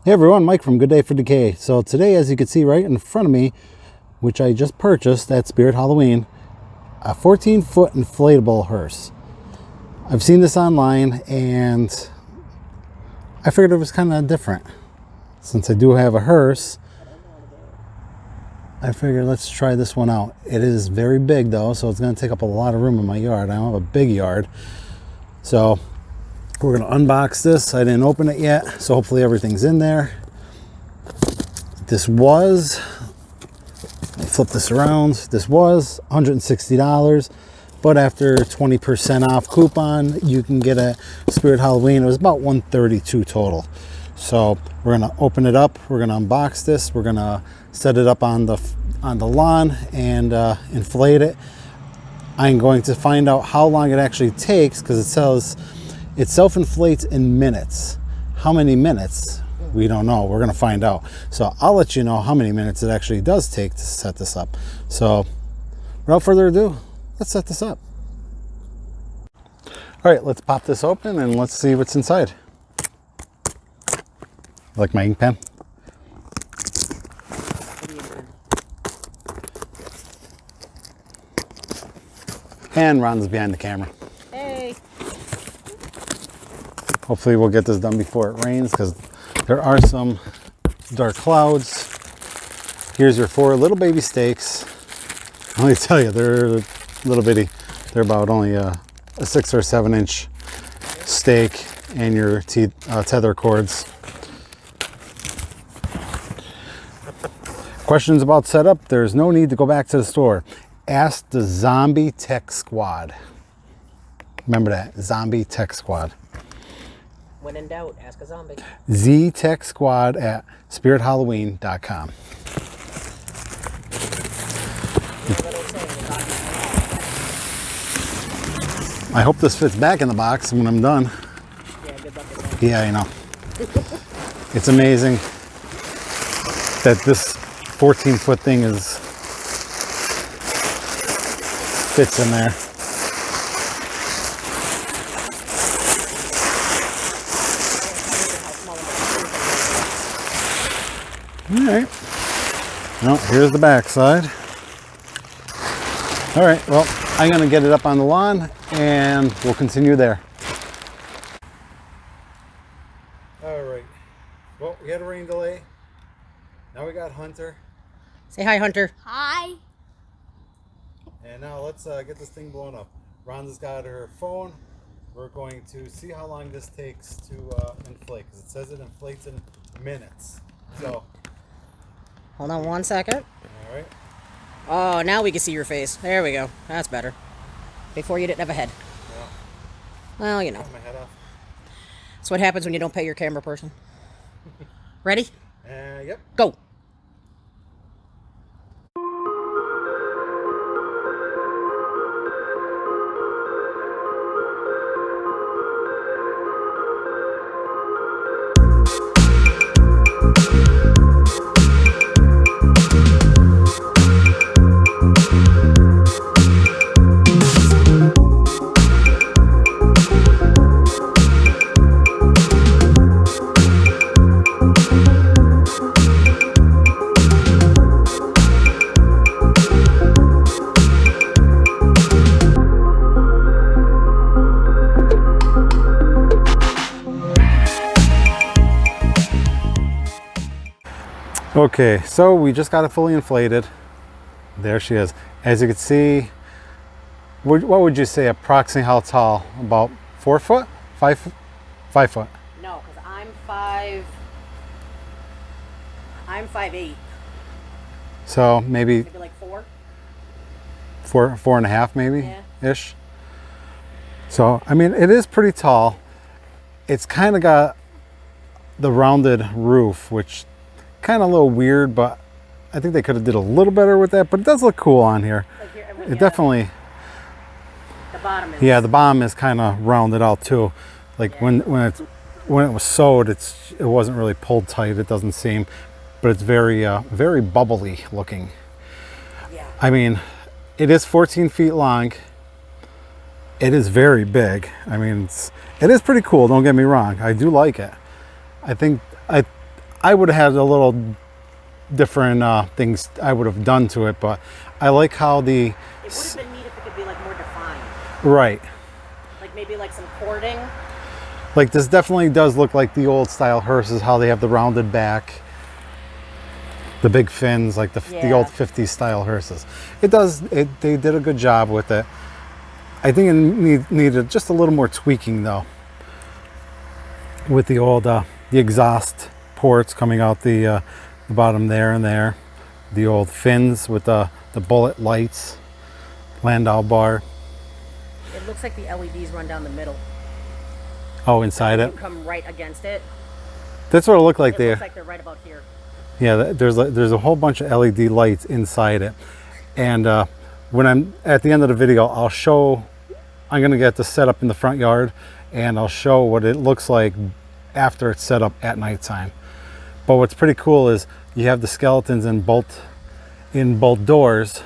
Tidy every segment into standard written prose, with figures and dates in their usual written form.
Hey everyone, Mike from Good Day for Decay. So today, as you can see right in front of me, which I just purchased at Spirit Halloween, a 14-foot inflatable hearse. I've seen this online and I figured it was kind of different. Since I do have a hearse, I figured let's try this one out. It is very big though, so it's going to take up a lot of room in my yard. I don't have a big yard. So we're going to unbox this. I didn't open it yet, so hopefully everything's in there. This was, let me flip this around. This was $160, but after 20% off coupon, you can get a Spirit Halloween. It was about $132 total. So we're going to open it up. We're going to unbox this. We're going to set it up on the lawn and inflate it. I'm going to find out how long it actually takes, because it says it self-inflates in minutes. How many minutes? We don't know. We're going to find out. So I'll let you know how many minutes it actually does take to set this up. So without further ado, let's set this up. All right, let's pop this open and let's see what's inside. Like my ink pen? And Ron's behind the camera. Hey. Hopefully we'll get this done before it rains, because there are some dark clouds. Here's your 4 little baby stakes. Let me tell you, they're little bitty. They're about only a 6 or 7 inch stake, and your tether cords. Questions about setup? There's no need to go back to the store. Ask the Zombie Tech Squad. Remember that, Zombie Tech Squad. When in doubt, ask a zombie. Z-Tech Squad at SpiritHalloween.com. I hope this fits back in the box when I'm done. Yeah, good luck. Yeah, I know. It's amazing that this 14-foot thing fits in there. All right. Well, here's the back side. All right, well, I'm gonna get it up on the lawn and we'll continue there. All right, well, we had a rain delay. Now we got Hunter. Say hi, Hunter. Hi. And now let's get this thing blown up. Rhonda's got her phone. We're going to see how long this takes to inflate, because it says it inflates in minutes. So, Hold on 1 second. all right. Oh, now we can see your face. There we go. That's better. Before you didn't have a head. Yeah. Well, you know. Cut my head off. That's what happens when you don't pay your camera person. Ready? Yep. Go. Okay, so we just got it fully inflated. There she is. As you can see, what would you say approximately how tall? About 4 foot? 5 foot? 5 foot. No, because I'm 5'8". So maybe Maybe like 4. 4.5 maybe, Yeah. ish. So, I mean, it is pretty tall. It's kind of got the rounded roof, which kind of a little weird, but I think they could have did a little better with that, but it does look cool on here. Like here, It definitely, The bottom is. yeah, the bottom is kind of rounded out too. Like Yeah. when it was sewed, it wasn't really pulled tight, it doesn't seem, but it's very very bubbly looking. Yeah. I mean, it is 14 feet long. It is very big. I mean, it is pretty cool, don't get me wrong. I do like it. I think I would have had a little different things I would have done to it, but I like how the... It would have been neat if it could be like more defined. Right. Like maybe like some cording. Like this definitely does look like the old style hearses, how they have the rounded back, the big fins, like the old 50s style hearses. It does, they did a good job with it. I think it needed just a little more tweaking though, with the old, the exhaust ports coming out the bottom there and there, the old fins with the bullet lights, Landau bar. It looks like the LEDs run down the middle. Oh, inside it? You come right against it. That's what it looked like It there. looks like they're right about here. Yeah, there's a whole bunch of LED lights inside it. And when I'm at the end of the video, I'm gonna get this set up in the front yard, and I'll show what it looks like after it's set up at nighttime. But what's pretty cool is you have the skeletons in both doors.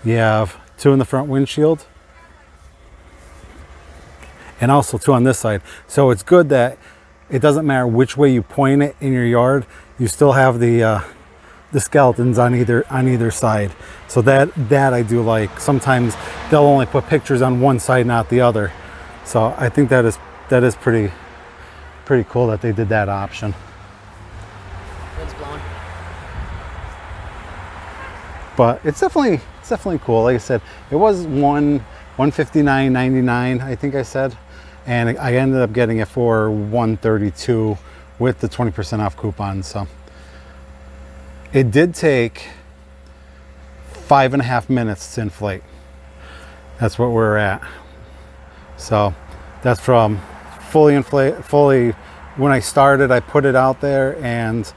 You have 2 in the front windshield, and also 2 on this side. So it's good that it doesn't matter which way you point it in your yard, you still have the skeletons on either side. So that I do like. Sometimes they'll only put pictures on one side, not the other. So I think that is pretty cool that they did that option. Wind's blowing. But it's definitely cool. Like I said, it was $159.99, I think I said, and I ended up getting it for $132 with the 20% off coupon. So it did take 5.5 minutes to inflate. That's what we're at. So that's from fully when I started, I put it out there, and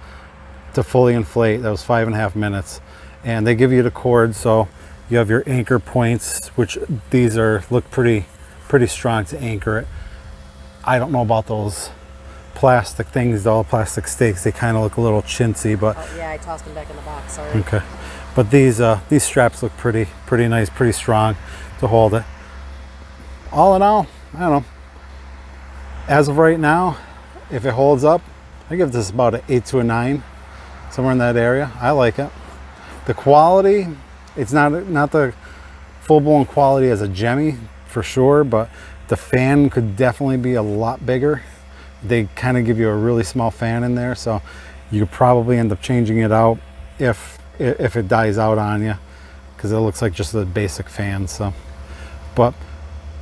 to fully inflate, that was 5.5 minutes. And they give you the cord, so you have your anchor points, which these look pretty strong to anchor it. I don't know about those plastic things though, plastic stakes. They kind of look a little chintzy, but oh, yeah, I tossed them back in the box. Sorry. okay. But these straps look pretty nice, pretty strong to hold it. All in all, I don't know. As of right now, if it holds up, I give this about an 8 to a 9, somewhere in that area. I like it. The quality, it's not the full-blown quality as a Jemmy for sure, but the fan could definitely be a lot bigger. They kind of give you a really small fan in there, so you could probably end up changing it out if it dies out on you, because it looks like just a basic fan. So, but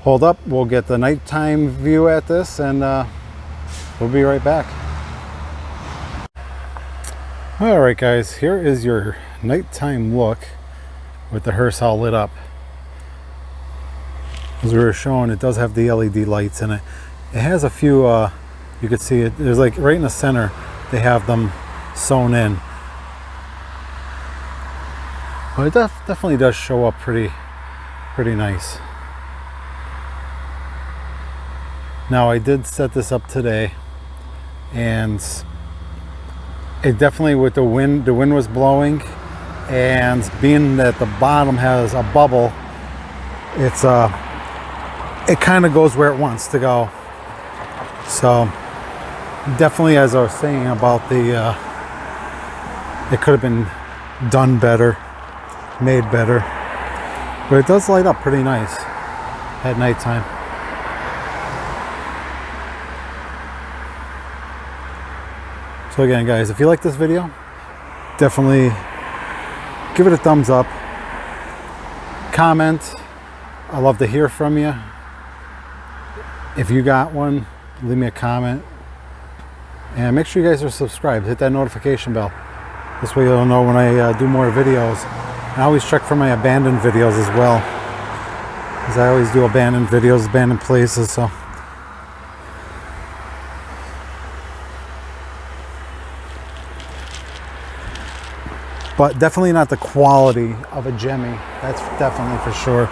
hold up, we'll get the nighttime view at this, and we'll be right back. All right, guys, here is your nighttime look with the hearse all lit up. As we were showing, it does have the LED lights in it. It has a few, you could see it, there's like right in the center, they have them sewn in. But it definitely does show up pretty nice. Now, I did set this up today, and it definitely, with the wind was blowing, and being that the bottom has a bubble, it kind of goes where it wants to go. So definitely, as I was saying about it could have been done better, made better, but it does light up pretty nice at nighttime. So again, guys, if you like this video, definitely give it a thumbs up, comment. I love to hear from you. If you got one, leave me a comment, and make sure you guys are subscribed. Hit that notification bell. This way you'll know when I do more videos. And I always check for my abandoned videos as well, because I always do abandoned videos, abandoned places. So but definitely not the quality of a Jemmy. That's definitely for sure.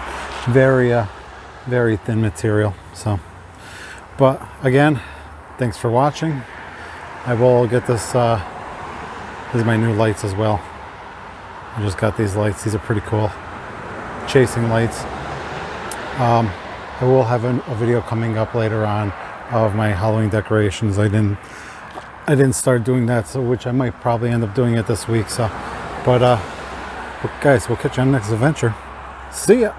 Very thin material. So, but again, thanks for watching. I will get this. These are my new lights as well. I just got these lights. These are pretty cool. Chasing lights. I will have a video coming up later on of my Halloween decorations. I didn't start doing that, so which I might probably end up doing it this week. So, but guys, we'll catch you on the next adventure. See ya.